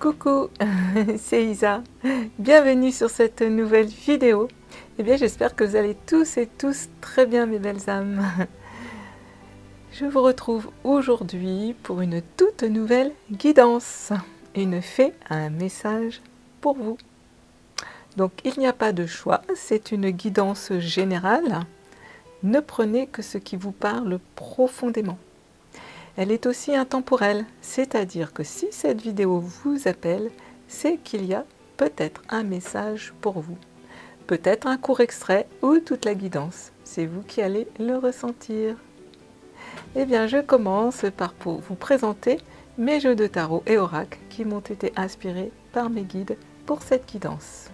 Coucou, c'est Isa. Bienvenue sur cette nouvelle vidéo. Eh bien, j'espère que vous allez tous et tous très bien, mes belles âmes. Je vous retrouve aujourd'hui pour une toute nouvelle guidance. Une fée a un message pour vous. Donc, il n'y a pas de choix, c'est une guidance générale. Ne prenez que ce qui vous parle profondément. Elle est aussi intemporelle, c'est-à-dire que si cette vidéo vous appelle, c'est qu'il y a peut-être un message pour vous. Peut-être un court extrait ou toute la guidance. C'est vous qui allez le ressentir. Eh bien, je commence par vous présenter mes jeux de tarot et oracle qui m'ont été inspirés par mes guides pour cette guidance.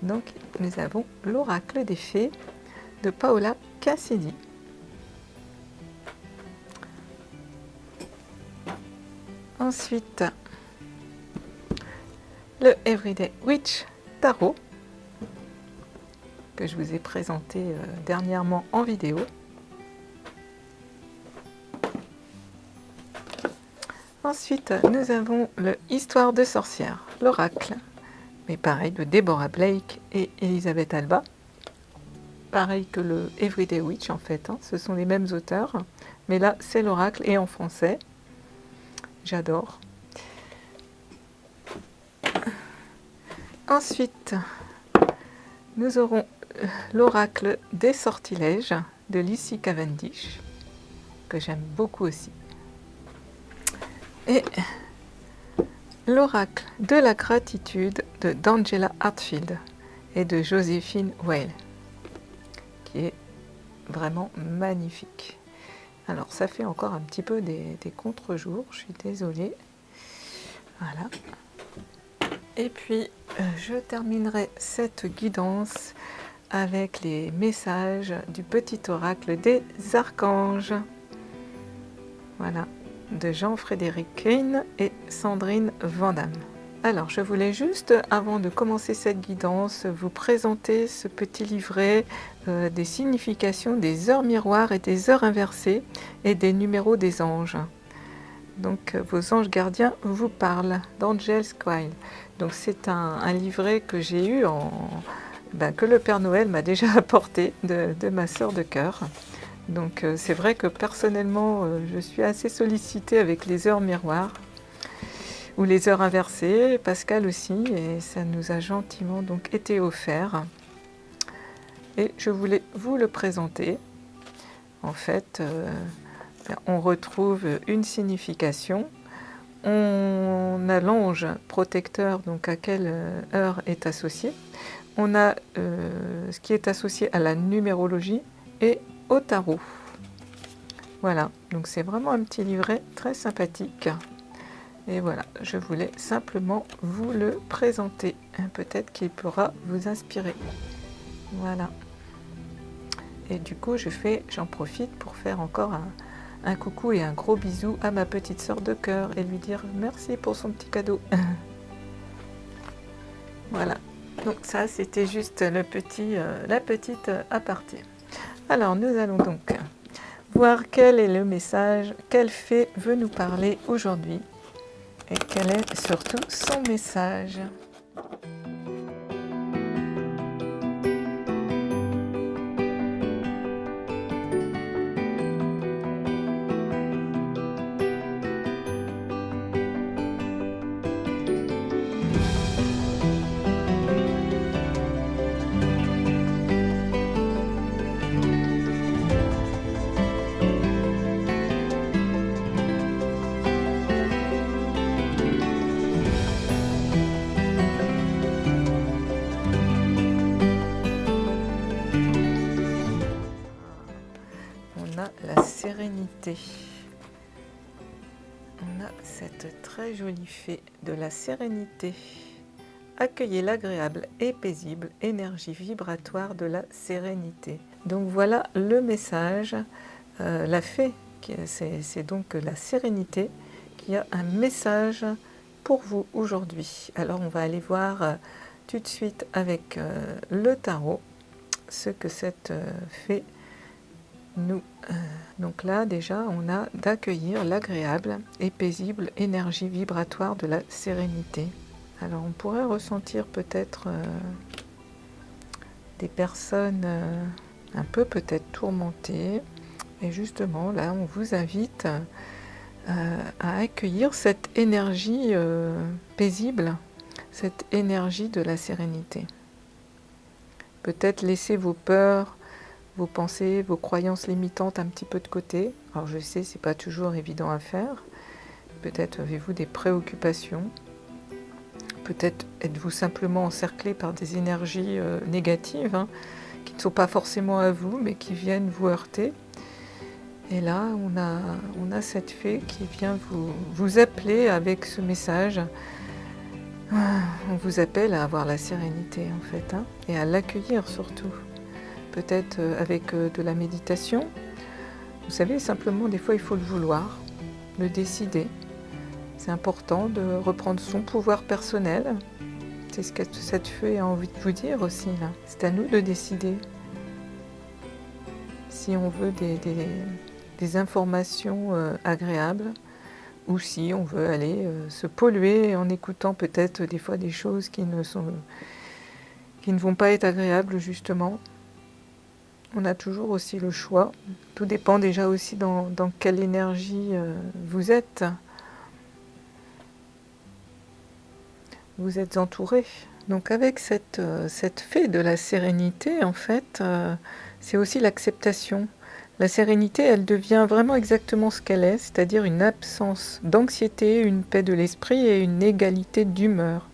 Donc, nous avons l'oracle des fées de Paola Cassidi. Ensuite, le Everyday Witch Tarot, que je vous ai présenté dernièrement en vidéo. Ensuite, nous avons le Histoire de sorcière, l'oracle, mais pareil de Deborah Blake et Elisabeth Alba. Pareil que le Everyday Witch en fait, hein, ce sont les mêmes auteurs, mais là c'est l'oracle et en français. J'adore. Ensuite, nous aurons l'oracle des sortilèges de Lizzie Cavendish, que j'aime beaucoup aussi. Et l'oracle de la gratitude d'Angela Hartfield et de Joséphine Weil, qui est vraiment magnifique. Alors, ça fait encore un petit peu des contre-jours, je suis désolée. Voilà. Et puis, je terminerai cette guidance avec les messages du petit oracle des archanges. Voilà, de Jean-Frédéric Kane et Sandrine Vandamme. Alors, je voulais juste, avant de commencer cette guidance, vous présenter ce petit livret des significations des heures miroirs et des heures inversées et des numéros des anges. Donc, vos anges gardiens vous parlent d'Angel Squile. Donc, c'est un livret que j'ai eu, que le Père Noël m'a déjà apporté de ma sœur de cœur. Donc, c'est vrai que personnellement, je suis assez sollicitée avec les heures miroirs. Ou les heures inversées, Pascal aussi, et ça nous a gentiment donc été offert. Et je voulais vous le présenter. En fait, on retrouve une signification. On a l'ange protecteur, donc à quelle heure est associé. On a ce qui est associé à la numérologie et au tarot. Voilà, donc c'est vraiment un petit livret très sympathique. Et voilà, je voulais simplement vous le présenter. Peut-être qu'il pourra vous inspirer. Voilà. Et du coup, j'en profite pour faire encore un coucou et un gros bisou à ma petite sœur de cœur et lui dire merci pour son petit cadeau. Voilà. Donc ça, c'était juste la petite aparté. Alors, nous allons donc voir quel est le message, quelle fée veut nous parler aujourd'hui. Et quel est surtout son message? La sérénité. On a cette très jolie fée de la sérénité. Accueillez l'agréable et paisible énergie vibratoire de la sérénité. Donc voilà le message. La fée, c'est donc la sérénité qui a un message pour vous aujourd'hui. Alors on va aller voir tout de suite avec le tarot ce que cette fée nous. Donc là, déjà, on a d'accueillir l'agréable et paisible énergie vibratoire de la sérénité. Alors, on pourrait ressentir peut-être des personnes un peu peut-être tourmentées. Et justement, là, on vous invite à accueillir cette énergie paisible, cette énergie de la sérénité. Peut-être laisser vos peurs, vos pensées, vos croyances limitantes un petit peu de côté. Alors je sais, c'est pas toujours évident à faire. Peut-être avez-vous des préoccupations. Peut-être êtes-vous simplement encerclé par des énergies négatives, hein, qui ne sont pas forcément à vous, mais qui viennent vous heurter. Et là, on a cette fée qui vient vous appeler avec ce message. On vous appelle à avoir la sérénité, en fait, hein, et à l'accueillir surtout. Peut-être avec de la méditation. Vous savez, simplement, des fois, il faut le vouloir, le décider. C'est important de reprendre son pouvoir personnel. C'est ce que cette fée a envie de vous dire aussi, là. C'est à nous de décider. Si on veut des informations agréables, ou si on veut aller se polluer en écoutant peut-être des fois des choses qui ne vont pas être agréables, justement. On a toujours aussi le choix. Tout dépend déjà aussi dans quelle énergie vous êtes. Vous êtes entouré. Donc avec cette fée de la sérénité, en fait, c'est aussi l'acceptation. La sérénité, elle devient vraiment exactement ce qu'elle est, c'est-à-dire une absence d'anxiété, une paix de l'esprit et une égalité d'humeur.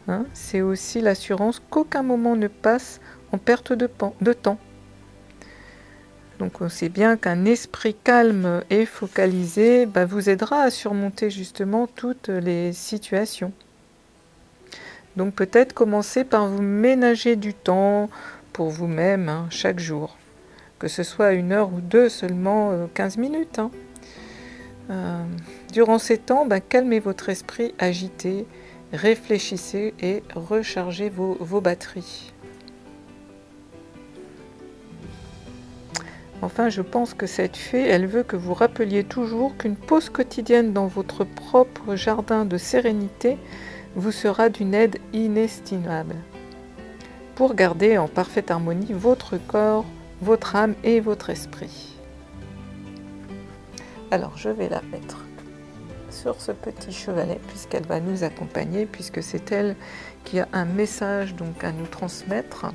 Hein, c'est aussi l'assurance qu'aucun moment ne passe en perte de temps. Donc on sait bien qu'un esprit calme et focalisé vous aidera à surmonter justement toutes les situations. Donc peut-être commencer par vous ménager du temps pour vous-même, hein, chaque jour. Que ce soit 1 heure ou 2, seulement 15 minutes. Hein. Durant ces temps, calmez votre esprit agité, réfléchissez et rechargez vos batteries. Enfin, je pense que cette fée, elle veut que vous rappeliez toujours qu'une pause quotidienne dans votre propre jardin de sérénité vous sera d'une aide inestimable pour garder en parfaite harmonie votre corps, votre âme et votre esprit. Alors, je vais la mettre sur ce petit chevalet puisqu'elle va nous accompagner, puisque c'est elle qui a un message donc à nous transmettre.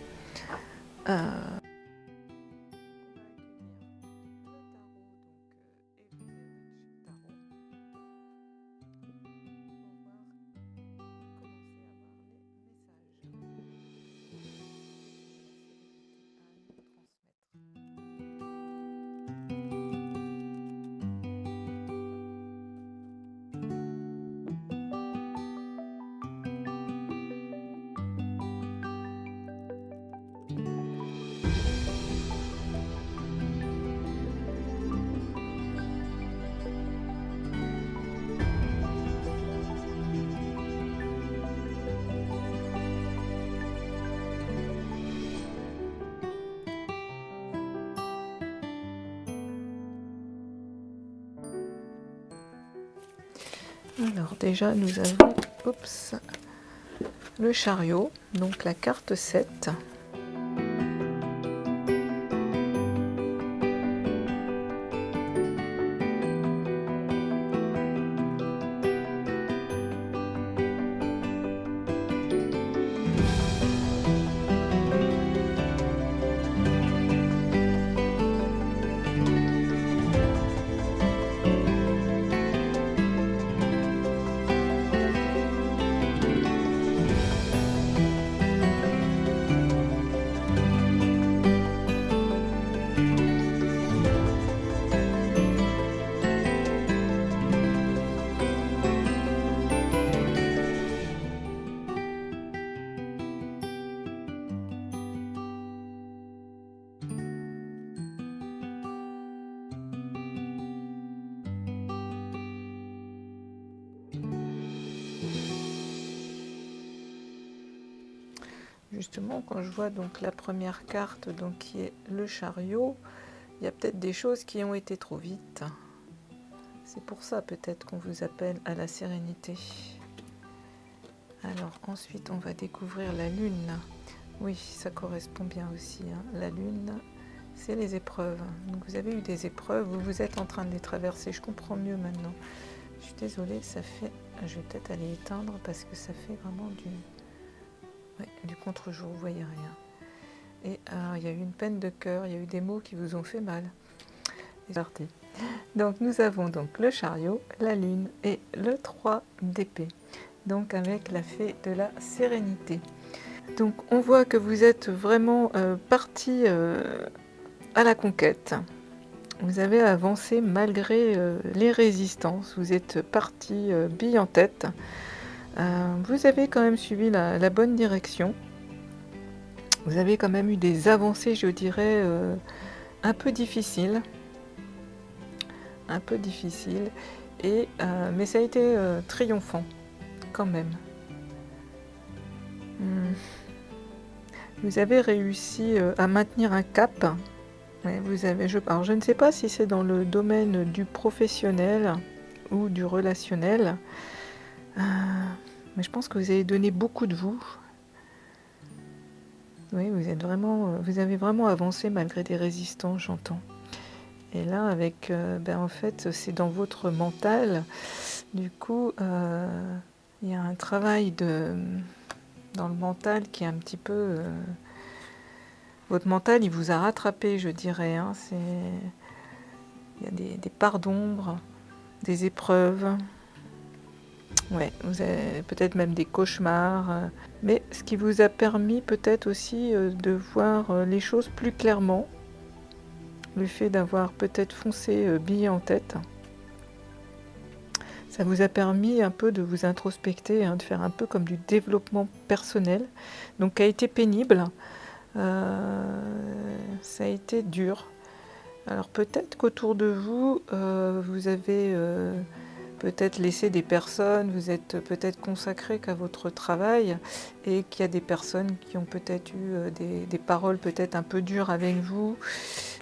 Alors déjà nous avons le chariot, donc la carte 7. Justement, quand je vois donc la première carte, donc qui est le chariot, Il y a peut-être des choses qui ont été trop vite. C'est pour ça peut-être qu'on vous appelle à la sérénité. Alors ensuite on va découvrir la lune. Oui, ça correspond bien aussi. La lune, c'est les épreuves. Donc vous avez eu des épreuves, vous êtes en train de les traverser. Je comprends mieux maintenant. Je suis désolée, ça fait... Je vais peut-être aller éteindre parce que ça fait vraiment du contre-jour, vous voyez rien. Et il y a eu une peine de cœur, il y a eu des mots qui vous ont fait mal. C'est parti. Donc nous avons donc le chariot, la lune et le 3 d'épée. Donc avec la fée de la sérénité. Donc on voit que vous êtes vraiment parti à la conquête. Vous avez avancé malgré les résistances. Vous êtes parti bille en tête. Vous avez quand même suivi la bonne direction. Vous avez quand même eu des avancées, je dirais, un peu difficiles. Mais ça a été triomphant quand même. Vous avez réussi à maintenir un cap. Ouais, alors je ne sais pas si c'est dans le domaine du professionnel ou du relationnel, mais je pense que vous avez donné beaucoup de vous. Oui, vous avez vraiment avancé malgré des résistances, j'entends. Et là, avec, en fait, c'est dans votre mental. Du coup, il y a un travail dans le mental qui est un petit peu... votre mental, il vous a rattrapé, je dirais. Il y a des parts d'ombre, des épreuves. Ouais, vous avez peut-être même des cauchemars. Mais ce qui vous a permis peut-être aussi de voir les choses plus clairement. Le fait d'avoir peut-être foncé bille en tête. Ça vous a permis un peu de vous introspecter, de faire un peu comme du développement personnel. Donc, qui a été pénible. Ça a été dur. Alors peut-être qu'autour de vous, vous avez peut-être laissé des personnes, vous êtes peut-être consacré qu'à votre travail et qu'il y a des personnes qui ont peut-être eu des paroles peut-être un peu dures avec vous.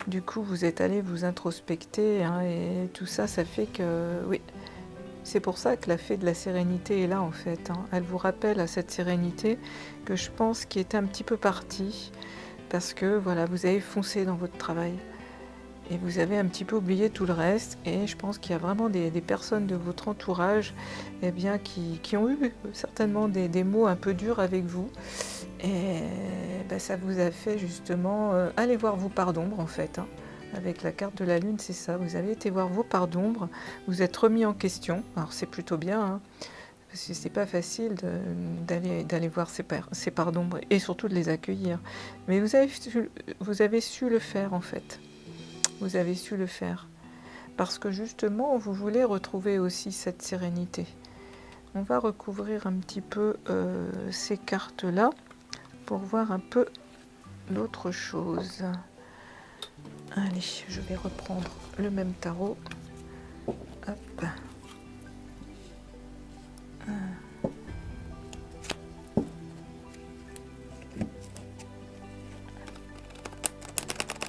Du coup, vous êtes allé vous introspecter et tout ça, ça fait que... Oui, c'est pour ça que la fée de la sérénité est là en fait. Elle vous rappelle à cette sérénité que je pense qui était un petit peu partie parce que voilà, vous avez foncé dans votre travail. Et vous avez un petit peu oublié tout le reste. Et je pense qu'il y a vraiment des personnes de votre entourage qui ont eu certainement des mots un peu durs avec vous. Et ça vous a fait justement aller voir vos parts d'ombre en fait. Avec la carte de la lune, c'est ça. Vous avez été voir vos parts d'ombre. Vous êtes remis en question. Alors c'est plutôt bien. Parce que c'est pas facile d'aller voir ces parts d'ombre. Et surtout de les accueillir. Mais vous avez su le faire en fait. Vous avez su le faire. Parce que justement, vous voulez retrouver aussi cette sérénité. On va recouvrir un petit peu ces cartes-là pour voir un peu l'autre chose. Allez, je vais reprendre le même tarot. Hop.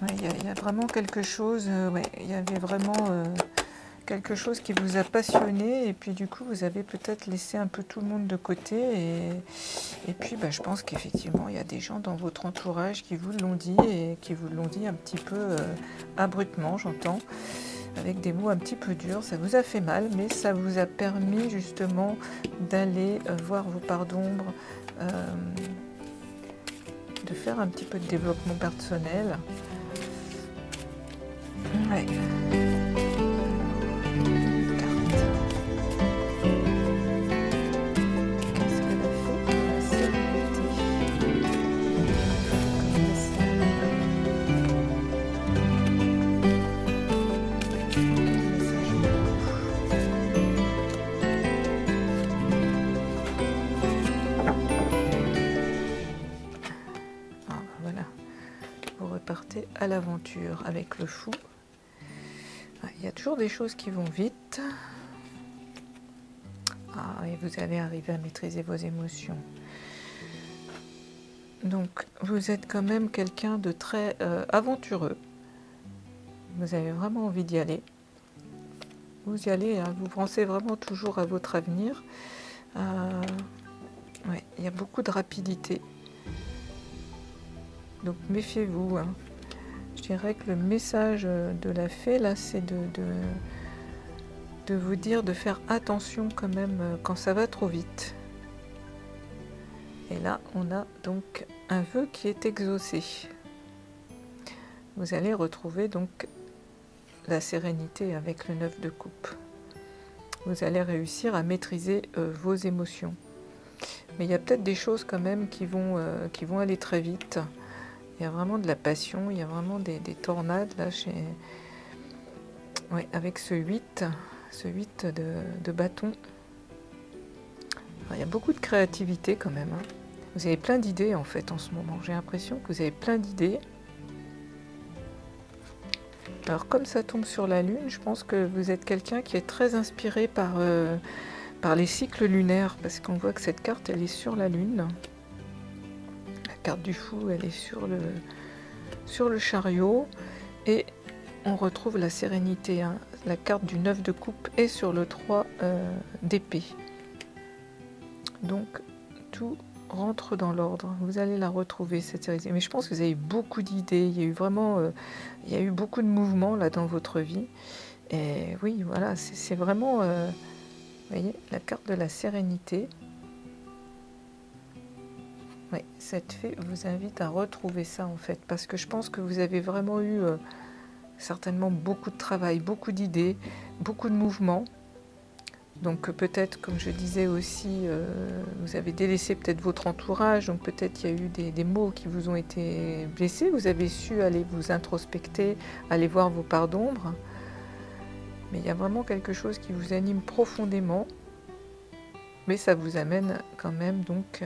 Il y a vraiment quelque chose, il y avait vraiment quelque chose qui vous a passionné et puis du coup vous avez peut-être laissé un peu tout le monde de côté et puis je pense qu'effectivement il y a des gens dans votre entourage qui vous l'ont dit et qui vous l'ont dit un petit peu abruptement, j'entends, avec des mots un petit peu durs. Ça vous a fait mal, mais ça vous a permis justement d'aller voir vos parts d'ombre, de faire un petit peu de développement personnel. Ouais. Partez à l'aventure avec le fou. Il y a toujours des choses qui vont vite. Et vous allez arriver à maîtriser vos émotions. Donc, vous êtes quand même quelqu'un de très aventureux. vous avez vraiment envie d'y aller. Vous y allez, hein, vous pensez vraiment toujours à votre avenir. Ouais, il y a beaucoup de rapidité. Donc méfiez-vous. Hein. Je dirais que le message de la fée, là, c'est de vous dire de faire attention quand même quand ça va trop vite. Et là, on a donc un vœu qui est exaucé. Vous allez retrouver donc la sérénité avec le 9 de coupe. Vous allez réussir à maîtriser vos émotions. Mais il y a peut-être des choses quand même qui vont aller très vite. Il y a vraiment de la passion, il y a vraiment des tornades là ouais, avec ce 8 de bâton. Alors, il y a beaucoup de créativité quand même. Hein. Vous avez plein d'idées en fait en ce moment. J'ai l'impression que vous avez plein d'idées. Alors comme ça tombe sur la Lune, je pense que vous êtes quelqu'un qui est très inspiré par les cycles lunaires, parce qu'on voit que cette carte, elle est sur la Lune. La carte du fou, elle est sur le chariot, et on retrouve la sérénité. Hein. La carte du 9 de coupe est sur le 3 d'épée. Donc tout rentre dans l'ordre. Vous allez la retrouver, cette sérénité. Mais je pense que vous avez eu beaucoup d'idées. Il y a eu vraiment, il y a eu beaucoup de mouvements là dans votre vie. Et oui, voilà, c'est vraiment, vous voyez, la carte de la sérénité. Oui, cette fée vous invite à retrouver ça en fait, parce que je pense que vous avez vraiment eu certainement beaucoup de travail, beaucoup d'idées, beaucoup de mouvements. Donc peut-être, comme je disais aussi, vous avez délaissé peut-être votre entourage, donc peut-être il y a eu des mots qui vous ont été blessés, vous avez su aller vous introspecter, aller voir vos parts d'ombre, mais il y a vraiment quelque chose qui vous anime profondément, mais ça vous amène quand même donc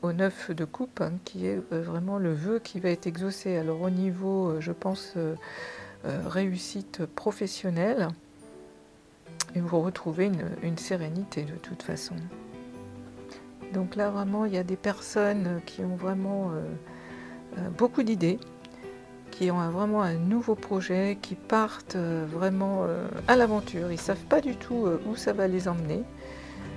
au 9 de coupe, hein, qui est vraiment le vœu qui va être exaucé. Alors au niveau, je pense, réussite professionnelle, et vous retrouvez une sérénité de toute façon. Donc là vraiment il y a des personnes qui ont vraiment beaucoup d'idées, qui ont vraiment un nouveau projet, qui partent vraiment à l'aventure. Ils ne savent pas du tout où ça va les emmener.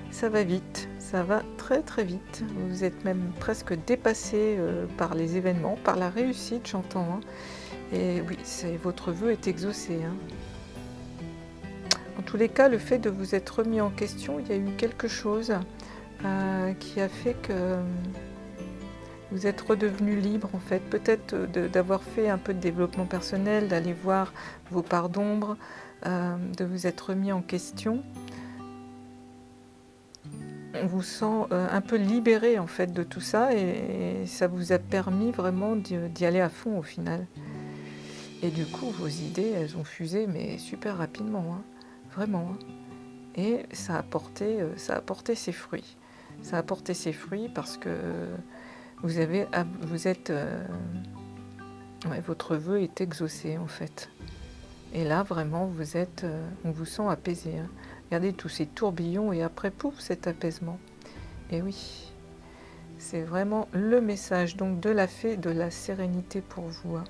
Ça va vite, ça va très très vite. Vous êtes même presque dépassé par les événements, par la réussite, j'entends. Hein. Et oui, votre vœu est exaucé. Hein. En tous les cas, le fait de vous être remis en question, il y a eu quelque chose qui a fait que vous êtes redevenu libre en fait. Peut-être d'avoir fait un peu de développement personnel, d'aller voir vos parts d'ombre, de vous être remis en question. On vous sent un peu libéré en fait de tout ça, et ça vous a permis vraiment d'y aller à fond au final. Et du coup, vos idées, elles ont fusé, mais super rapidement. Hein. Vraiment. Et ça a porté ses fruits. Ça a porté ses fruits parce que votre vœu est exaucé en fait. Et là, vraiment, on vous sent apaisé. Hein. Regardez tous ces tourbillons et après, pouf, cet apaisement. Et oui, c'est vraiment le message donc de la fée de la sérénité pour vous. Hein.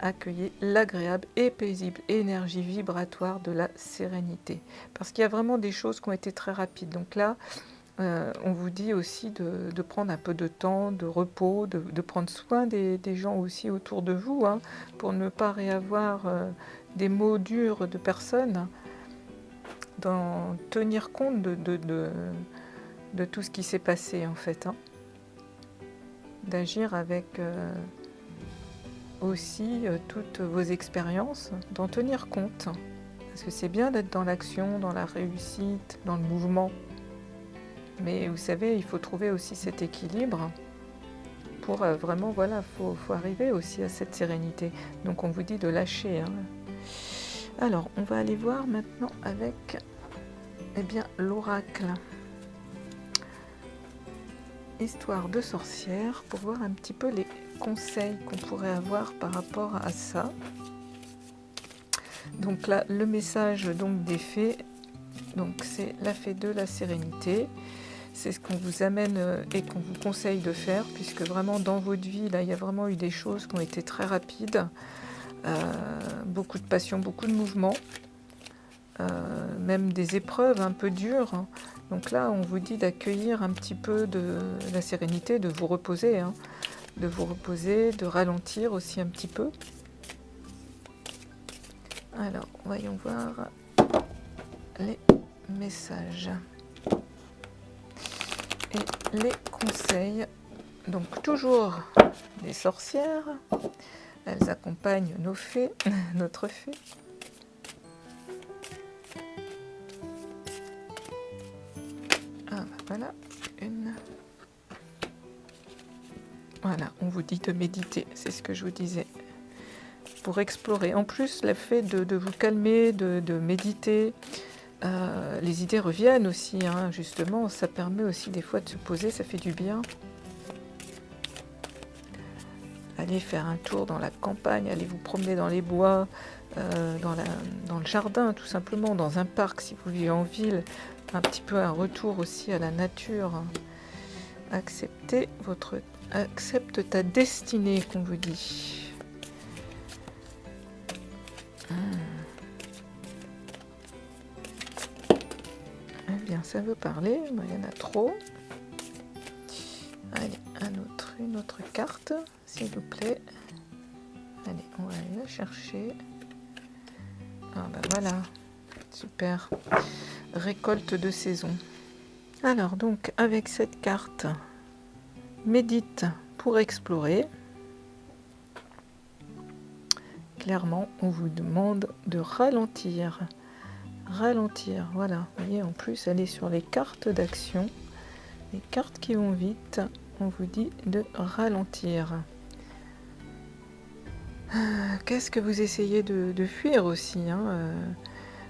Accueillez l'agréable et paisible énergie vibratoire de la sérénité. Parce qu'il y a vraiment des choses qui ont été très rapides. Donc là, on vous dit aussi de prendre un peu de temps, de repos, de prendre soin des gens aussi autour de vous, hein, pour ne pas réavoir des mots durs de personnes, d'en tenir compte de tout ce qui s'est passé en fait. Hein. D'agir avec... aussi toutes vos expériences, d'en tenir compte. Parce que c'est bien d'être dans l'action, dans la réussite, dans le mouvement. Mais vous savez, il faut trouver aussi cet équilibre pour vraiment, voilà, faut arriver aussi à cette sérénité. Donc on vous dit de lâcher. Hein. Alors, on va aller voir maintenant avec l'oracle. Histoire de sorcière, pour voir un petit peu les conseils qu'on pourrait avoir par rapport à ça. Donc là, le message donc des fées, donc c'est la fée de la sérénité. C'est ce qu'on vous amène et qu'on vous conseille de faire, puisque vraiment dans votre vie, là, il y a vraiment eu des choses qui ont été très rapides. beaucoup de passion, beaucoup de mouvement, même des épreuves un peu dures. Donc là, on vous dit d'accueillir un petit peu de la sérénité, de vous reposer, hein, de ralentir aussi un petit peu. Alors, voyons voir les messages et les conseils. Donc, toujours les sorcières, elles accompagnent nos fées, notre fée. Ah, bah voilà, une. Voilà, on vous dit de méditer, c'est ce que je vous disais. Pour explorer. En plus, le fait de vous calmer, de méditer, les idées reviennent aussi, hein, justement, ça permet aussi des fois de se poser, ça fait du bien. Allez faire un tour dans la campagne, allez vous promener dans les bois, dans le jardin tout simplement, dans un parc si vous vivez en ville, un petit peu un retour aussi à la nature. Accepte ta destinée qu'on vous dit. Eh bien, ça veut parler, il y en a trop. Allez, une autre carte, s'il vous plaît. Allez, on va aller la chercher. Ah ben voilà, super. Récolte de saison. Alors donc, avec cette carte, médite pour explorer. Clairement, on vous demande de ralentir. Ralentir, voilà. Vous voyez, en plus, elle est sur les cartes d'action. Les cartes qui vont vite, on vous dit de ralentir. Qu'est-ce que vous essayez de fuir aussi, hein,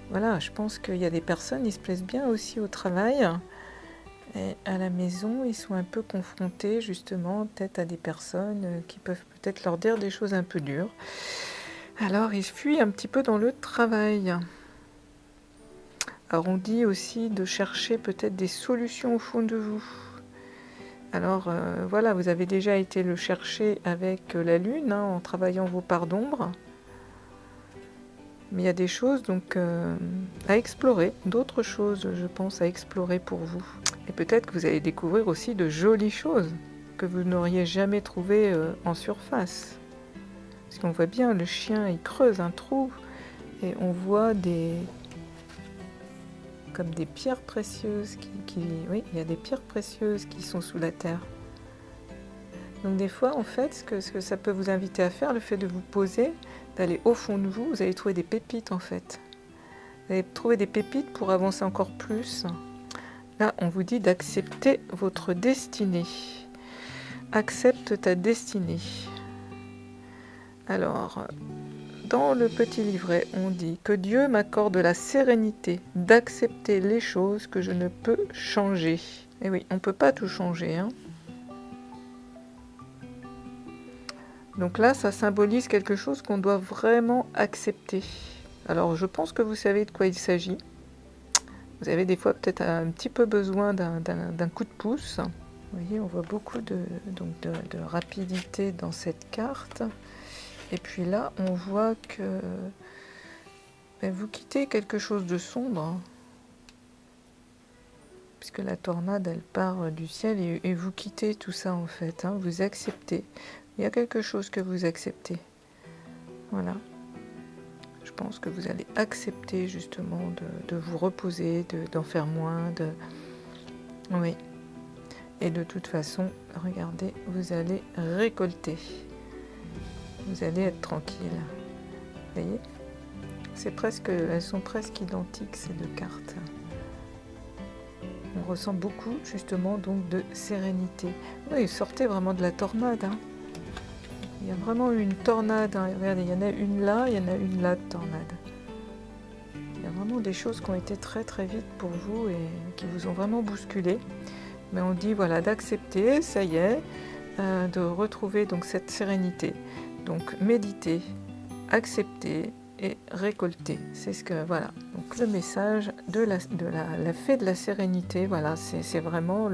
voilà, je pense qu'il y a des personnes, ils se plaisent bien aussi au travail. Et à la maison, ils sont un peu confrontés justement peut-être à des personnes qui peuvent peut-être leur dire des choses un peu dures. Alors, ils fuient un petit peu dans le travail. Alors, on dit aussi de chercher peut-être des solutions au fond de vous. Alors, voilà, vous avez déjà été le chercher avec la lune, hein, en travaillant vos parts d'ombre. Mais il y a des choses donc à explorer, d'autres choses, je pense, à explorer pour vous. Et peut-être que vous allez découvrir aussi de jolies choses que vous n'auriez jamais trouvées en surface. Parce qu'on voit bien, le chien, il creuse un trou et on voit comme des pierres précieuses oui, il y a des pierres précieuses qui sont sous la terre. Donc des fois, en fait, ce que ça peut vous inviter à faire, le fait de vous poser, d'aller au fond de vous, vous allez trouver des pépites en fait. Vous allez trouver des pépites pour avancer encore plus. Là, on vous dit d'accepter votre destinée. Accepte ta destinée. Alors, dans le petit livret, on dit que Dieu m'accorde la sérénité d'accepter les choses que je ne peux changer. Et oui, on ne peut pas tout changer, hein. Donc là, ça symbolise quelque chose qu'on doit vraiment accepter. Alors, je pense que vous savez de quoi il s'agit. Vous avez des fois peut-être un petit peu besoin d'un coup de pouce. Vous voyez, on voit beaucoup de rapidité dans cette carte. Et puis là, on voit que vous quittez quelque chose de sombre. Puisque la tornade, elle part du ciel et vous quittez tout ça en fait. Hein, vous acceptez. Il y a quelque chose que vous acceptez. Voilà. Je pense que vous allez accepter justement de vous reposer, d'en faire moins. Oui. Et de toute façon, regardez, vous allez récolter. Vous allez être tranquille. Vous voyez ? Elles sont presque identiques ces deux cartes. On ressent beaucoup justement donc de sérénité. Oui, sortez vraiment de la tornade. Hein. Il y a vraiment une tornade. Hein. Regardez, il y en a une là, il y en a une là de tornade. Il y a vraiment des choses qui ont été très très vite pour vous et qui vous ont vraiment bousculé. Mais on dit voilà d'accepter, ça y est, de retrouver donc cette sérénité. Donc méditer, accepter et récolter. C'est ce que voilà. Donc le message de la fée de la sérénité, voilà, c'est vraiment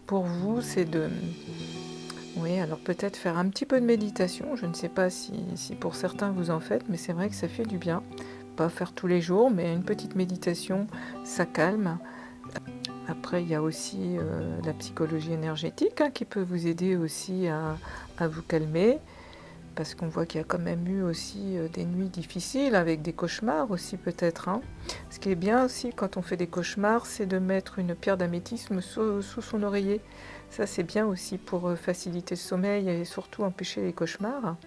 pour vous, c'est Oui, alors peut-être faire un petit peu de méditation. Je ne sais pas si pour certains vous en faites, mais c'est vrai que ça fait du bien. Pas faire tous les jours, mais une petite méditation, ça calme. Après, il y a aussi la psychologie énergétique qui peut vous aider aussi à vous calmer, parce qu'on voit qu'il y a quand même eu aussi des nuits difficiles, avec des cauchemars aussi peut-être. Ce qui est bien aussi quand on fait des cauchemars, c'est de mettre une pierre d'améthyste sous son oreiller. Ça c'est bien aussi pour faciliter le sommeil et surtout empêcher les cauchemars.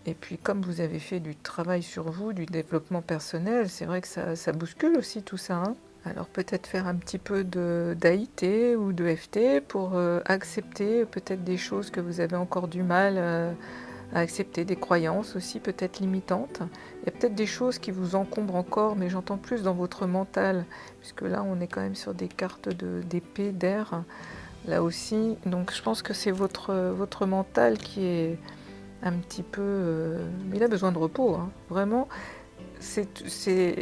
Et puis comme vous avez fait du travail sur vous, du développement personnel, c'est vrai que ça bouscule aussi tout ça. Alors peut-être faire un petit peu d'AIT ou de FT pour accepter peut-être des choses que vous avez encore du mal à accepter, des croyances aussi peut-être limitantes. Il y a peut-être des choses qui vous encombrent encore, mais j'entends plus dans votre mental, puisque là on est quand même sur des cartes d'épée, d'air, là aussi. Donc je pense que c'est votre mental qui est un petit peu... il a besoin de repos, vraiment. C'est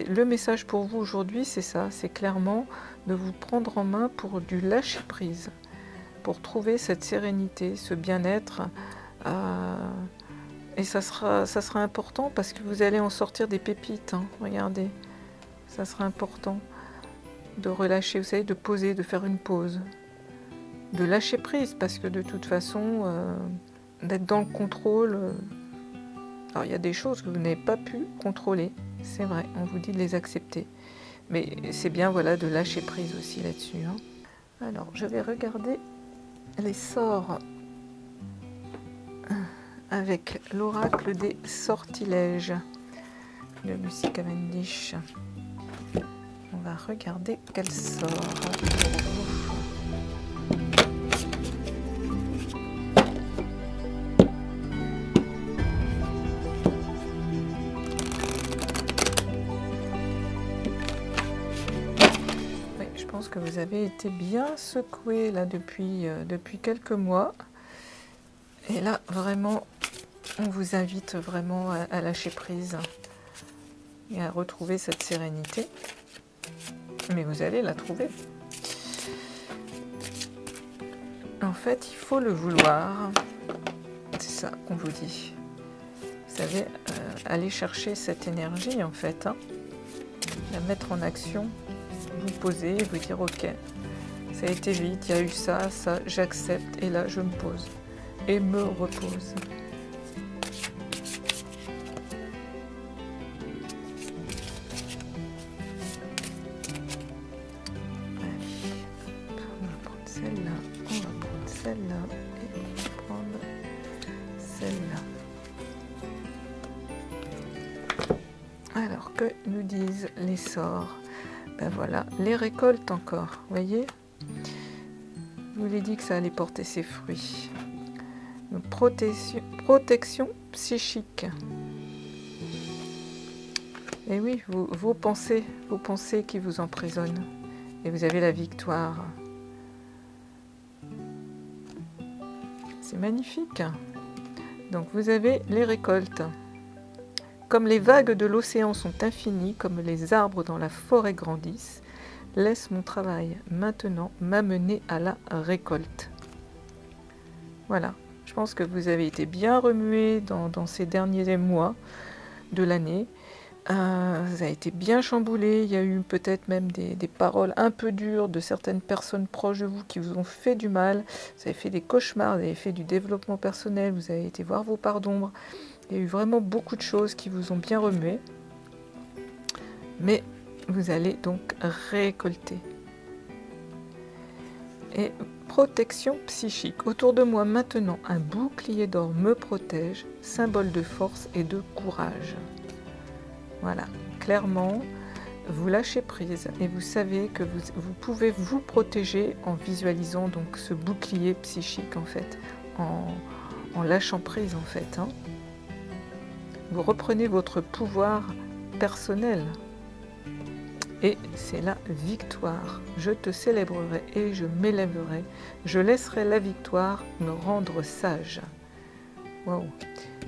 le message pour vous aujourd'hui, c'est ça, c'est clairement de vous prendre en main pour du lâcher prise, pour trouver cette sérénité, ce bien-être. Et ça sera important parce que vous allez en sortir des pépites. Regardez, ça sera important de relâcher, vous savez, de poser, de faire une pause, de lâcher prise parce que de toute façon, d'être dans le contrôle. Alors il y a des choses que vous n'avez pas pu contrôler, c'est vrai, on vous dit de les accepter. Mais c'est bien voilà, de lâcher prise aussi là-dessus. Alors je vais regarder les sorts avec l'oracle des sortilèges de Lucy Cavendish. On va regarder quel sort pour vous. Oui, je pense que vous avez été bien secoué là depuis quelques mois. Et là, vraiment, on vous invite vraiment à lâcher prise et à retrouver cette sérénité. Mais vous allez la trouver. En fait, il faut le vouloir. C'est ça qu'on vous dit. Vous savez, aller chercher cette énergie, en fait, la mettre en action, vous poser, vous dire, ok, ça a été vite, il y a eu ça, j'accepte, et là, je me pose et me repose. Celle-là, on va prendre celle-là et on va prendre celle-là. Alors, que nous disent les sorts? Ben voilà, les récoltes encore, voyez? Je vous l'ai dit que ça allait porter ses fruits. Donc, protection psychique. Et oui, vos pensées qui vous emprisonnent. Et vous avez la victoire. C'est magnifique. Donc vous avez les récoltes. Comme les vagues de l'océan sont infinies, comme les arbres dans la forêt grandissent, laisse mon travail maintenant m'amener à la récolte. Voilà, je pense que vous avez été bien remué dans ces derniers mois de l'année. Ça a été bien chamboulé, il y a eu peut-être même des paroles un peu dures de certaines personnes proches de vous qui vous ont fait du mal, vous avez fait des cauchemars, vous avez fait du développement personnel, vous avez été voir vos parts d'ombre, il y a eu vraiment beaucoup de choses qui vous ont bien remué, mais vous allez donc récolter. Et protection psychique, autour de moi maintenant un bouclier d'or me protège, symbole de force et de courage. Voilà, clairement, vous lâchez prise et vous savez que vous pouvez vous protéger en visualisant donc ce bouclier psychique en fait, en lâchant prise en fait. Vous reprenez votre pouvoir personnel et c'est la victoire. Je te célébrerai et je m'élèverai. Je laisserai la victoire me rendre sage. Waouh!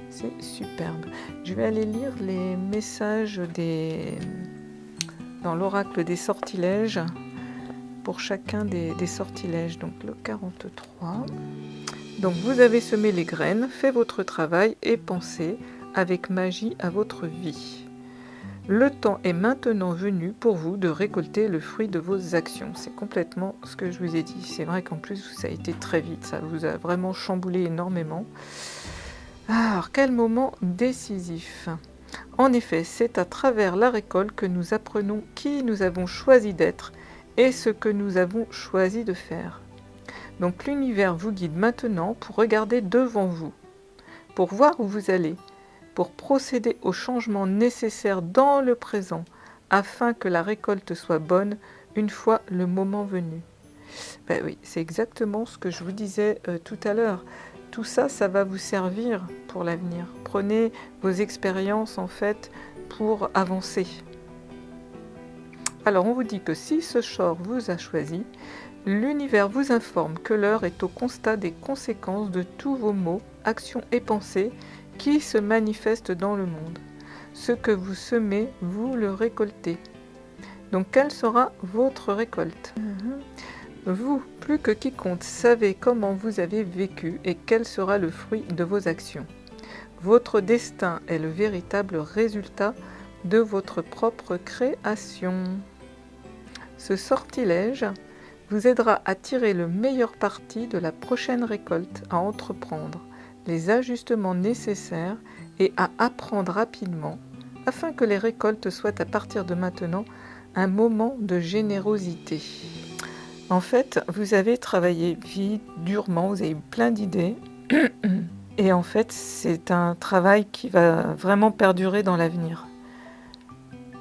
C'est superbe. Je vais aller lire les messages dans l'oracle des sortilèges pour chacun des sortilèges. Donc le 43, Donc vous avez semé les graines, fait votre travail et pensez avec magie à votre vie. Le temps est maintenant venu pour vous de récolter le fruit de vos actions. C'est complètement ce que je vous ai dit. C'est vrai qu'en plus, ça a été très vite. Ça vous a vraiment chamboulé énormément. Alors, quel moment décisif! En effet, c'est à travers la récolte que nous apprenons qui nous avons choisi d'être et ce que nous avons choisi de faire. Donc l'univers vous guide maintenant pour regarder devant vous, pour voir où vous allez, pour procéder aux changements nécessaires dans le présent, afin que la récolte soit bonne une fois le moment venu. Ben oui, c'est exactement ce que je vous disais tout à l'heure. Tout ça, ça va vous servir pour l'avenir. Prenez vos expériences en fait pour avancer. Alors on vous dit que si ce sort vous a choisi, l'univers vous informe que l'heure est au constat des conséquences de tous vos mots, actions et pensées qui se manifestent dans le monde. Ce que vous semez, vous le récoltez. Donc quelle sera votre récolte? Vous, plus que quiconque, savez comment vous avez vécu et quel sera le fruit de vos actions. Votre destin est le véritable résultat de votre propre création. Ce sortilège vous aidera à tirer le meilleur parti de la prochaine récolte, à entreprendre les ajustements nécessaires et à apprendre rapidement, afin que les récoltes soient à partir de maintenant un moment de générosité. En fait, vous avez travaillé vite, durement, vous avez eu plein d'idées, et en fait, c'est un travail qui va vraiment perdurer dans l'avenir.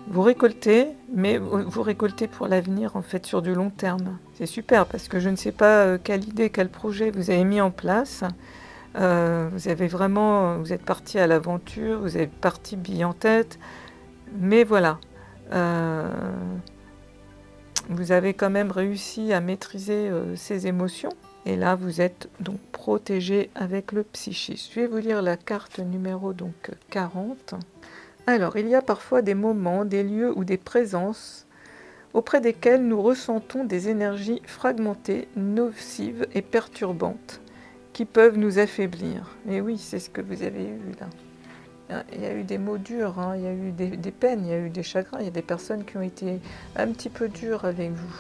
Vous récoltez, mais vous récoltez pour l'avenir, en fait, sur du long terme. C'est super, parce que je ne sais pas quelle idée, quel projet vous avez mis en place. Vous avez vraiment, vous êtes parti à l'aventure, vous êtes parti bille en tête, mais voilà. Vous avez quand même réussi à maîtriser ces émotions. Et là, vous êtes donc protégé avec le psychisme. Je vais vous lire la carte numéro donc 40. Alors, il y a parfois des moments, des lieux ou des présences auprès desquels nous ressentons des énergies fragmentées, nocives et perturbantes qui peuvent nous affaiblir. Et oui, c'est ce que vous avez eu là. Il y a eu des mots durs, hein, il y a eu des peines, il y a eu des chagrins, il y a des personnes qui ont été un petit peu dures avec vous.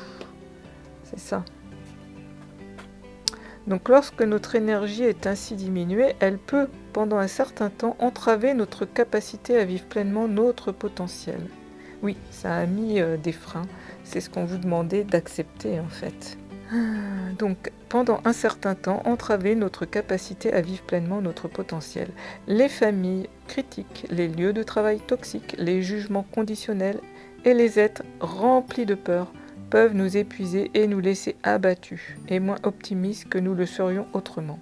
C'est ça. Donc lorsque notre énergie est ainsi diminuée, elle peut, pendant un certain temps, entraver notre capacité à vivre pleinement notre potentiel. Oui, ça a mis des freins. C'est ce qu'on vous demandait d'accepter en fait. Donc, pendant un certain temps, entraver notre capacité à vivre pleinement notre potentiel. Les familles critiques, les lieux de travail toxiques, les jugements conditionnels et les êtres remplis de peur peuvent nous épuiser et nous laisser abattus et moins optimistes que nous le serions autrement.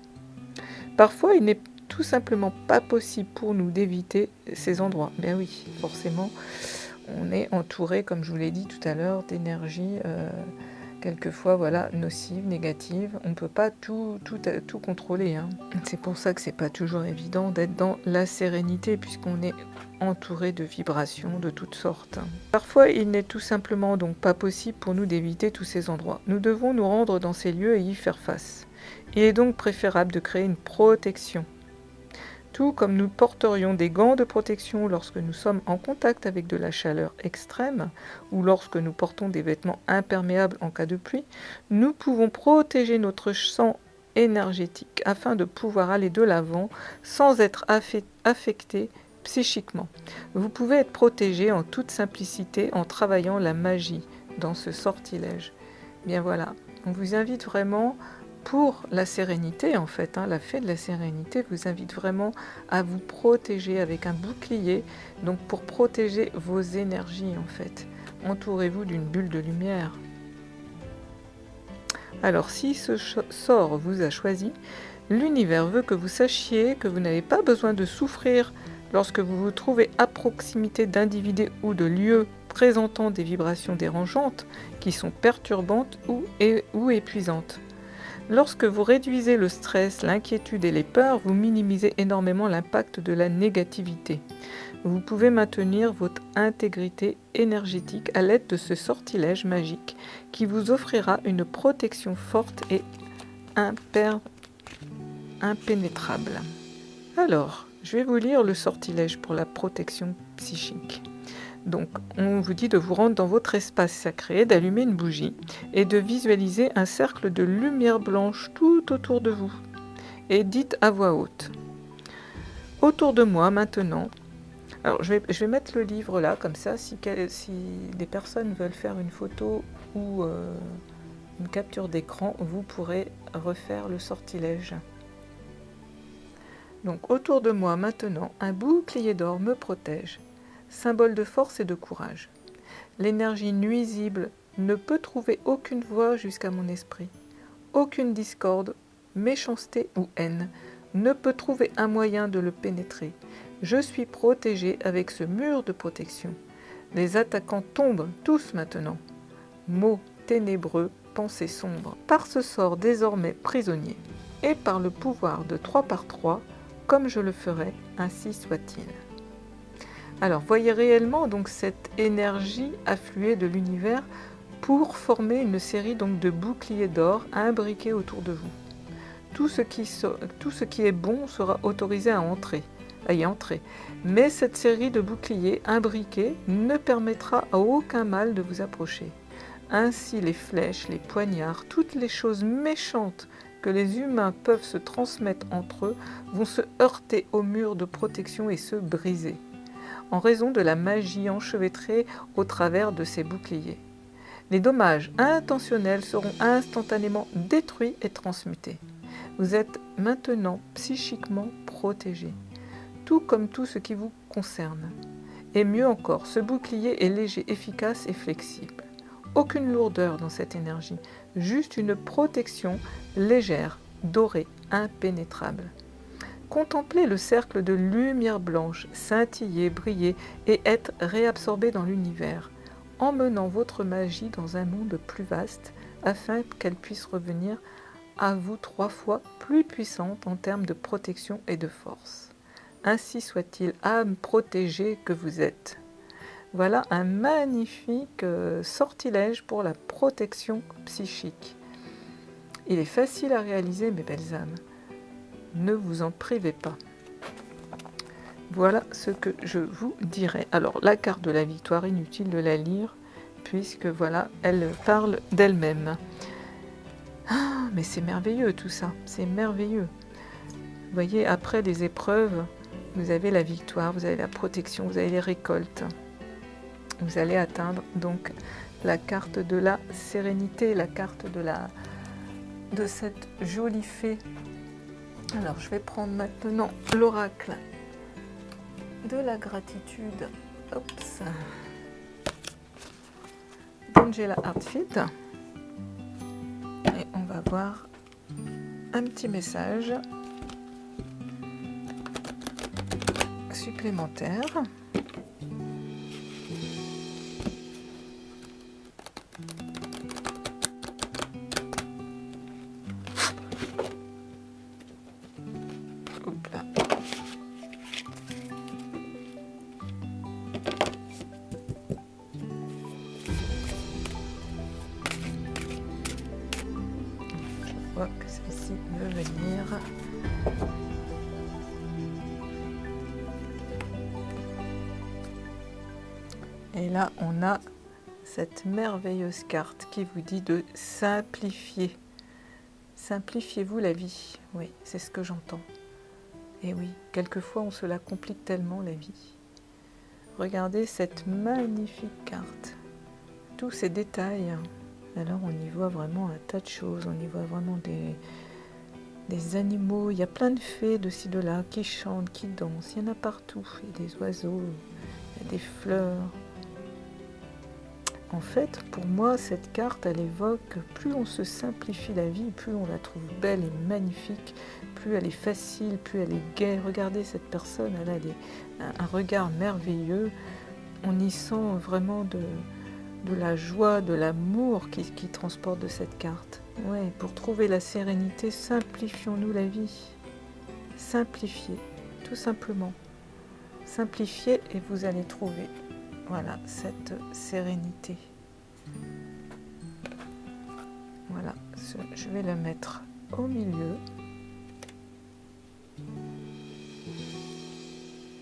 Parfois, il n'est tout simplement pas possible pour nous d'éviter ces endroits. Ben oui, forcément, on est entouré, comme je vous l'ai dit tout à l'heure, d'énergie quelquefois voilà, nocive, négative. On ne peut pas tout contrôler. Hein. C'est pour ça que c'est pas toujours évident d'être dans la sérénité, puisqu'on est entouré de vibrations de toutes sortes. Parfois, il n'est tout simplement donc pas possible pour nous d'éviter tous ces endroits. Nous devons nous rendre dans ces lieux et y faire face. Il est donc préférable de créer une protection. Tout comme nous porterions des gants de protection lorsque nous sommes en contact avec de la chaleur extrême ou lorsque nous portons des vêtements imperméables en cas de pluie, nous pouvons protéger notre champ énergétique afin de pouvoir aller de l'avant sans être affecté psychiquement. Vous pouvez être protégé en toute simplicité en travaillant la magie dans ce sortilège. Bien voilà, on vous invite vraiment pour la sérénité en fait, hein, la fée de la sérénité vous invite vraiment à vous protéger avec un bouclier, donc pour protéger vos énergies en fait. Entourez-vous d'une bulle de lumière. Alors si ce sort vous a choisi, l'univers veut que vous sachiez que vous n'avez pas besoin de souffrir lorsque vous vous trouvez à proximité d'individus ou de lieux présentant des vibrations dérangeantes qui sont perturbantes ou épuisantes. Lorsque vous réduisez le stress, l'inquiétude et les peurs, vous minimisez énormément l'impact de la négativité. Vous pouvez maintenir votre intégrité énergétique à l'aide de ce sortilège magique qui vous offrira une protection forte et impénétrable. Alors, je vais vous lire le sortilège pour la protection psychique. Donc, on vous dit de vous rendre dans votre espace sacré, d'allumer une bougie et de visualiser un cercle de lumière blanche tout autour de vous. Et dites à voix haute. Autour de moi maintenant. Alors, je vais mettre le livre là, comme ça, si des personnes veulent faire une photo ou une capture d'écran, vous pourrez refaire le sortilège. Donc, autour de moi maintenant, un bouclier d'or me protège, symbole de force et de courage. L'énergie nuisible ne peut trouver aucune voie jusqu'à mon esprit. Aucune discorde, méchanceté ou haine ne peut trouver un moyen de le pénétrer. Je suis protégé avec ce mur de protection. Les attaquants tombent tous maintenant. Mots ténébreux, pensées sombres. Par ce sort désormais prisonnier, et par le pouvoir de 3 par 3, comme je le ferai, ainsi soit-il. Alors, voyez réellement donc cette énergie affluer de l'univers pour former une série donc de boucliers d'or imbriqués autour de vous. Tout ce qui est bon sera autorisé à y entrer. Mais cette série de boucliers imbriqués ne permettra à aucun mal de vous approcher. Ainsi, les flèches, les poignards, toutes les choses méchantes que les humains peuvent se transmettre entre eux vont se heurter au mur de protection et se briser, en raison de la magie enchevêtrée au travers de ces boucliers. Les dommages intentionnels seront instantanément détruits et transmutés. Vous êtes maintenant psychiquement protégé, tout comme tout ce qui vous concerne. Et mieux encore, ce bouclier est léger, efficace et flexible. Aucune lourdeur dans cette énergie, juste une protection légère, dorée, impénétrable. Contemplez le cercle de lumière blanche, scintiller, briller et être réabsorbé dans l'univers, emmenant votre magie dans un monde plus vaste afin qu'elle puisse revenir à vous 3 fois plus puissante en termes de protection et de force. Ainsi soit-il, âme protégée que vous êtes. Voilà un magnifique sortilège pour la protection psychique. Il est facile à réaliser, mes belles âmes. Ne vous en privez pas. Voilà ce que je vous dirai. Alors, la carte de la victoire, inutile de la lire, puisque voilà, elle parle d'elle-même. Ah, mais c'est merveilleux tout ça, c'est merveilleux. Vous voyez, après les épreuves, vous avez la victoire, vous avez la protection, vous avez les récoltes. Vous allez atteindre donc la carte de la sérénité, la carte de cette jolie fée. Alors, je vais prendre maintenant l'oracle de la gratitude. Oups. d'Angela Hartfield. Et on va voir un petit message supplémentaire. Que celle-ci veut venir. Et là, on a cette merveilleuse carte qui vous dit de simplifier. Simplifiez-vous la vie. Oui, c'est ce que j'entends. Et oui, quelquefois, on se la complique tellement, la vie. Regardez cette magnifique carte. Tous ces détails. Alors on y voit vraiment un tas de choses, on y voit vraiment des animaux, il y a plein de fées de ci de là qui chantent, qui dansent, il y en a partout, il y a des oiseaux, il y a des fleurs. En fait, pour moi, cette carte, elle évoque, plus on se simplifie la vie, plus on la trouve belle et magnifique, plus elle est facile, plus elle est gaie. Regardez cette personne, elle a un regard merveilleux, on y sent vraiment de la joie, de l'amour qui transporte de cette carte. Ouais, pour trouver la sérénité, simplifions-nous la vie. Simplifiez, tout simplement. Simplifiez et vous allez trouver, voilà, cette sérénité. Voilà, je vais le mettre au milieu.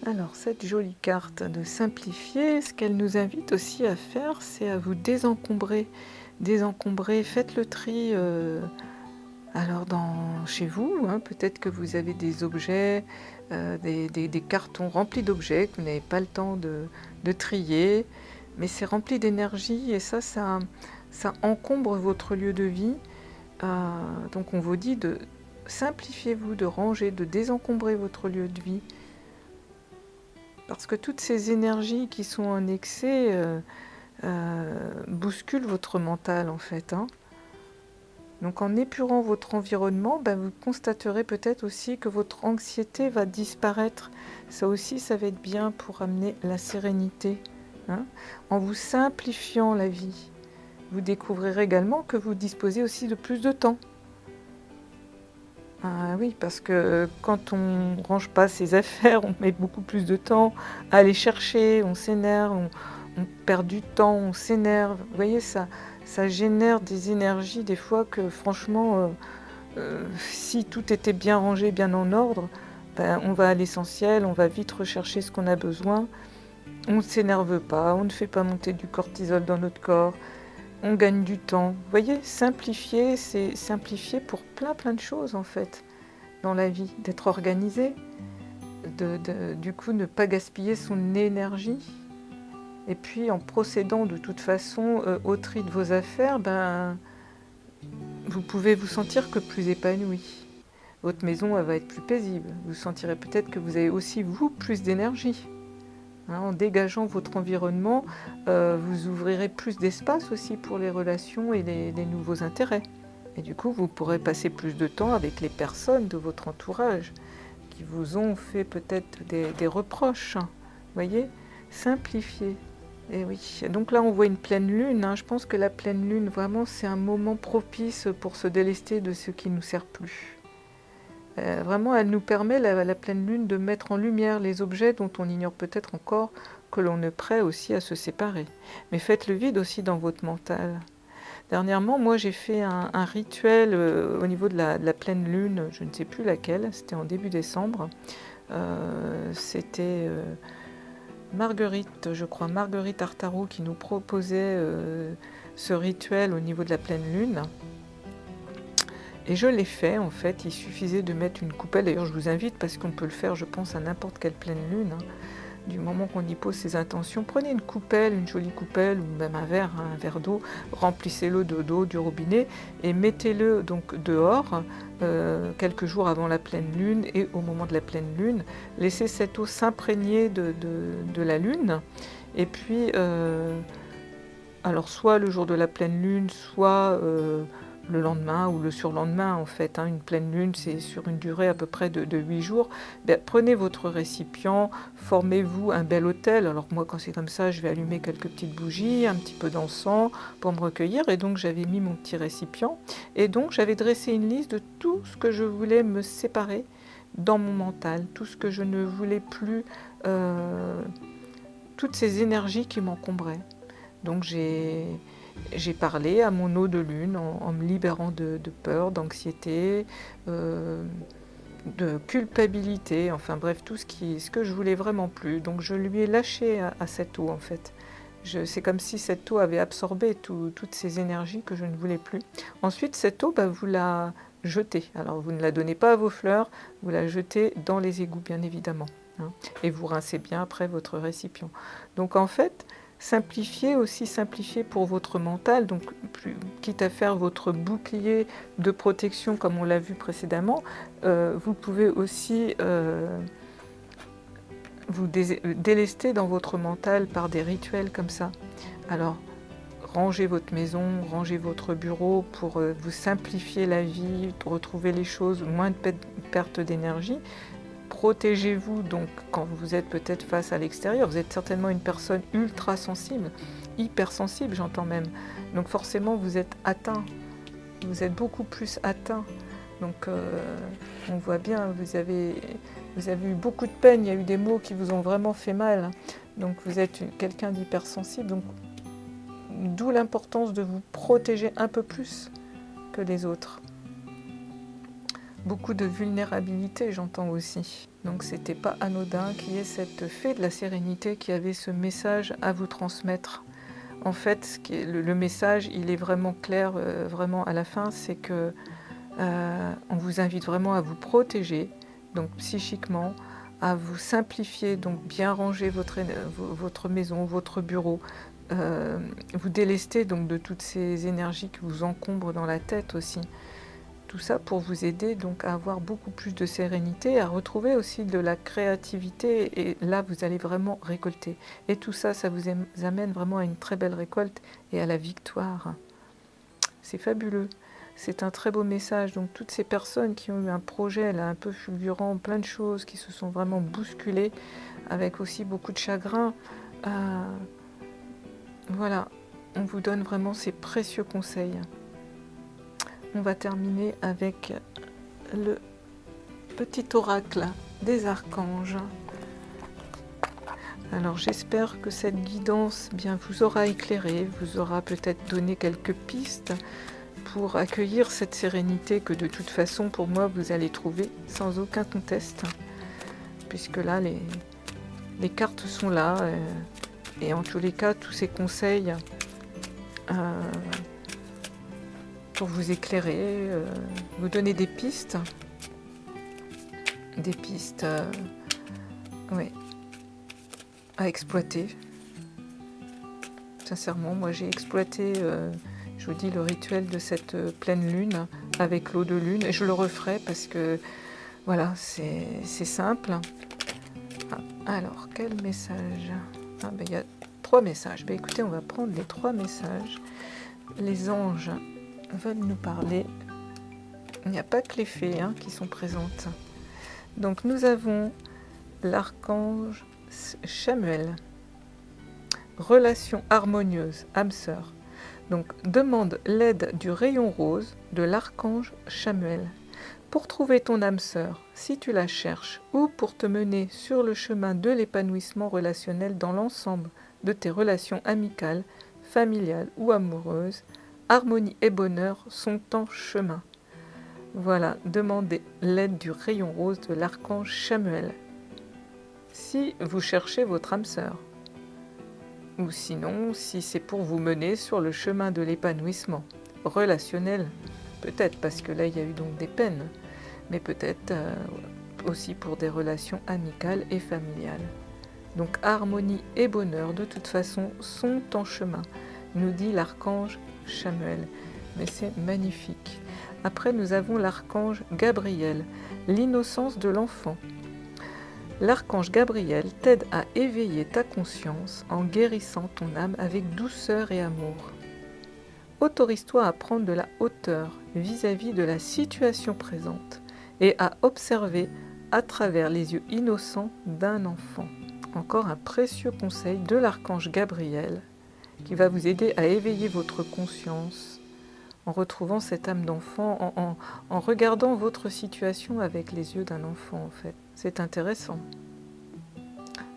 Alors, cette jolie carte de simplifier, ce qu'elle nous invite aussi à faire, c'est à vous désencombrer. Désencombrer, faites le tri alors chez vous, hein, peut-être que vous avez des objets, des cartons remplis d'objets que vous n'avez pas le temps de trier, mais c'est rempli d'énergie et ça encombre votre lieu de vie. Donc on vous dit de simplifiez-vous, de ranger, de désencombrer votre lieu de vie. Parce que toutes ces énergies qui sont en excès bousculent votre mental en fait. Hein. Donc en épurant votre environnement, vous constaterez peut-être aussi que votre anxiété va disparaître. Ça aussi, ça va être bien pour amener la sérénité. Hein. En vous simplifiant la vie, vous découvrirez également que vous disposez aussi de plus de temps. Ah oui, parce que quand on ne range pas ses affaires, on met beaucoup plus de temps à aller chercher, on s'énerve, on perd du temps, on s'énerve. Vous voyez, ça génère des énergies des fois que franchement, si tout était bien rangé, bien en ordre, on va à l'essentiel, on va vite rechercher ce qu'on a besoin. On ne s'énerve pas, on ne fait pas monter du cortisol dans notre corps. On gagne du temps. Vous voyez, simplifier, c'est simplifier pour plein de choses en fait dans la vie. D'être organisé, du coup ne pas gaspiller son énergie. Et puis en procédant de toute façon au tri de vos affaires, vous pouvez vous sentir que plus épanoui. Votre maison elle va être plus paisible. Vous sentirez peut-être que vous avez aussi vous plus d'énergie. Hein, en dégageant votre environnement, vous ouvrirez plus d'espace aussi pour les relations et les nouveaux intérêts. Et du coup, vous pourrez passer plus de temps avec les personnes de votre entourage qui vous ont fait peut-être des reproches. Vous voyez, simplifier. Et oui, donc là on voit une pleine lune. Hein. Je pense que la pleine lune, vraiment, c'est un moment propice pour se délester de ce qui ne nous sert plus. Vraiment, elle nous permet, la pleine lune, de mettre en lumière les objets dont on ignore peut-être encore que l'on est prêt aussi à se séparer. Mais faites le vide aussi dans votre mental. Dernièrement, moi, j'ai fait un rituel au niveau de la pleine lune, je ne sais plus laquelle, c'était en début décembre. C'était Marguerite, je crois, Marguerite Artaro qui nous proposait ce rituel au niveau de la pleine lune. Et je l'ai fait en fait, il suffisait de mettre une coupelle, d'ailleurs je vous invite parce qu'on peut le faire je pense à n'importe quelle pleine lune, hein. Du moment qu'on y pose ses intentions, prenez une coupelle, une jolie coupelle ou même un verre d'eau, remplissez-le d'eau du robinet et mettez-le donc dehors quelques jours avant la pleine lune et au moment de la pleine lune, laissez cette eau s'imprégner de la lune et puis alors soit le jour de la pleine lune, soit le lendemain ou le surlendemain en fait. Hein, une pleine lune, c'est sur une durée à peu près de 8 jours. Prenez votre récipient, formez-vous un bel autel. Alors moi, quand c'est comme ça, je vais allumer quelques petites bougies, un petit peu d'encens pour me recueillir. Et donc, j'avais mis mon petit récipient. Et donc, j'avais dressé une liste de tout ce que je voulais me séparer dans mon mental, tout ce que je ne voulais plus, toutes ces énergies qui m'encombraient. Donc, j'ai parlé à mon eau de lune en me libérant de peur, d'anxiété, de culpabilité, enfin bref, tout ce que je voulais vraiment plus. Donc je lui ai lâché à cette eau en fait. C'est comme si cette eau avait absorbé toutes ces énergies que je ne voulais plus. Ensuite, cette eau, vous la jetez. Alors vous ne la donnez pas à vos fleurs, vous la jetez dans les égouts bien évidemment. Hein, et vous rincez bien après votre récipient. Donc en fait, simplifiez pour votre mental, donc quitte à faire votre bouclier de protection comme on l'a vu précédemment, vous pouvez aussi vous délester dans votre mental par des rituels comme ça. Alors, rangez votre maison, rangez votre bureau pour vous simplifier la vie, retrouver les choses, moins de perte d'énergie. Protégez-vous donc quand vous êtes peut-être face à l'extérieur. Vous êtes certainement une personne ultra sensible, hypersensible j'entends même. Donc forcément vous êtes atteint, vous êtes beaucoup plus atteint. Donc on voit bien, vous avez eu beaucoup de peine, il y a eu des mots qui vous ont vraiment fait mal. Donc vous êtes quelqu'un d'hypersensible, donc d'où l'importance de vous protéger un peu plus que les autres. beaucoup de vulnérabilité, j'entends aussi. Donc c'était pas anodin qu'il y ait cette fée de la sérénité qui avait ce message à vous transmettre. En fait, le message, il est vraiment clair, vraiment à la fin, c'est que on vous invite vraiment à vous protéger, donc psychiquement, à vous simplifier, donc bien ranger votre maison, votre bureau, vous délester donc de toutes ces énergies qui vous encombrent dans la tête aussi. Tout ça pour vous aider donc à avoir beaucoup plus de sérénité, à retrouver aussi de la créativité, et là vous allez vraiment récolter. Et tout ça, ça vous amène vraiment à une très belle récolte et à la victoire. C'est fabuleux. C'est un très beau message. Donc toutes ces personnes qui ont eu un projet là un peu fulgurant, plein de choses qui se sont vraiment bousculées, avec aussi beaucoup de chagrin, voilà, on vous donne vraiment ces précieux conseils. On va terminer avec le petit oracle des archanges. Alors j'espère que cette guidance bien vous aura éclairé, vous aura peut-être donné quelques pistes pour accueillir cette sérénité que de toute façon pour moi vous allez trouver sans aucun conteste, puisque là les cartes sont là, et en tous les cas tous ces conseils pour vous éclairer, vous donner des pistes, oui, à exploiter. Sincèrement, moi j'ai exploité, je vous dis, le rituel de cette pleine lune avec l'eau de lune, et je le referai parce que voilà, c'est simple. Alors, quel message? Il y a 3 messages. Écoutez, on va prendre les 3 messages. Les anges veulent nous parler. Il n'y a pas que les fées qui sont présentes. Donc nous avons l'archange Chamuel. Relation harmonieuse, âme sœur. Donc demande l'aide du rayon rose de l'archange Chamuel. Pour trouver ton âme sœur, si tu la cherches, ou pour te mener sur le chemin de l'épanouissement relationnel dans l'ensemble de tes relations amicales, familiales ou amoureuses, harmonie et bonheur sont en chemin. Voilà, demandez l'aide du rayon rose de l'archange Chamuel. Si vous cherchez votre âme sœur, ou sinon, si c'est pour vous mener sur le chemin de l'épanouissement relationnel, peut-être parce que là il y a eu donc des peines, mais peut-être aussi pour des relations amicales et familiales. Donc harmonie et bonheur de toute façon sont en chemin, nous dit l'archange Chamuel. Mais c'est magnifique. Après nous avons l'archange Gabriel, l'innocence de l'enfant. L'archange Gabriel t'aide à éveiller ta conscience en guérissant ton âme avec douceur et amour. Autorise-toi à prendre de la hauteur vis-à-vis de la situation présente et à observer à travers les yeux innocents d'un enfant. Encore un précieux conseil de l'archange Gabriel qui va vous aider à éveiller votre conscience en retrouvant cette âme d'enfant, en regardant votre situation avec les yeux d'un enfant en fait. C'est intéressant.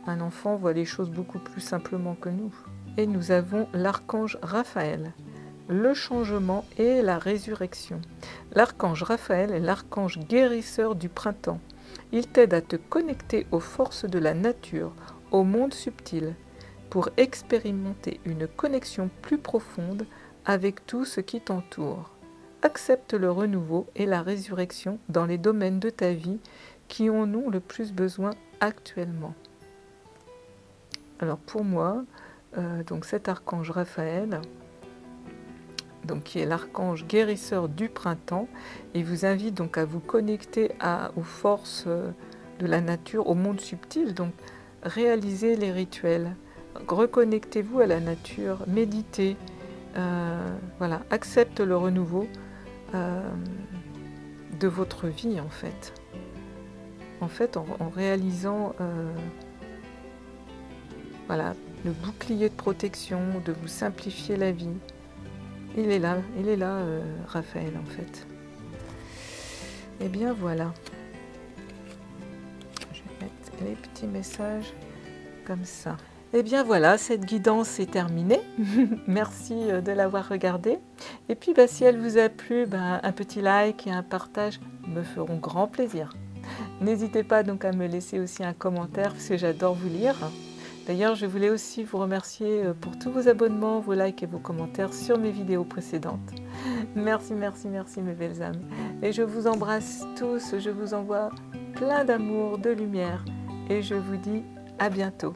Un enfant voit les choses beaucoup plus simplement que nous. Et nous avons l'archange Raphaël, le changement et la résurrection. L'archange Raphaël est l'archange guérisseur du printemps. Il t'aide à te connecter aux forces de la nature, au monde subtil, pour expérimenter une connexion plus profonde avec tout ce qui t'entoure. Accepte le renouveau et la résurrection dans les domaines de ta vie qui en ont le plus besoin actuellement. Alors pour moi, donc cet archange Raphaël, donc qui est l'archange guérisseur du printemps, il vous invite donc à vous connecter aux forces de la nature, au monde subtil, donc réalisez les rituels, reconnectez-vous à la nature, méditez, voilà, accepte le renouveau de votre vie en fait. En fait, en réalisant voilà, le bouclier de protection, de vous simplifier la vie. Il est là, Raphaël en fait. Et bien voilà. Je vais mettre les petits messages comme ça. Et bien voilà, cette guidance est terminée. Merci de l'avoir regardée. Et puis si elle vous a plu, un petit like et un partage me feront grand plaisir. N'hésitez pas donc à me laisser aussi un commentaire parce que j'adore vous lire. D'ailleurs, je voulais aussi vous remercier pour tous vos abonnements, vos likes et vos commentaires sur mes vidéos précédentes. Merci, merci, merci mes belles âmes. Et je vous embrasse tous, je vous envoie plein d'amour, de lumière et je vous dis à bientôt.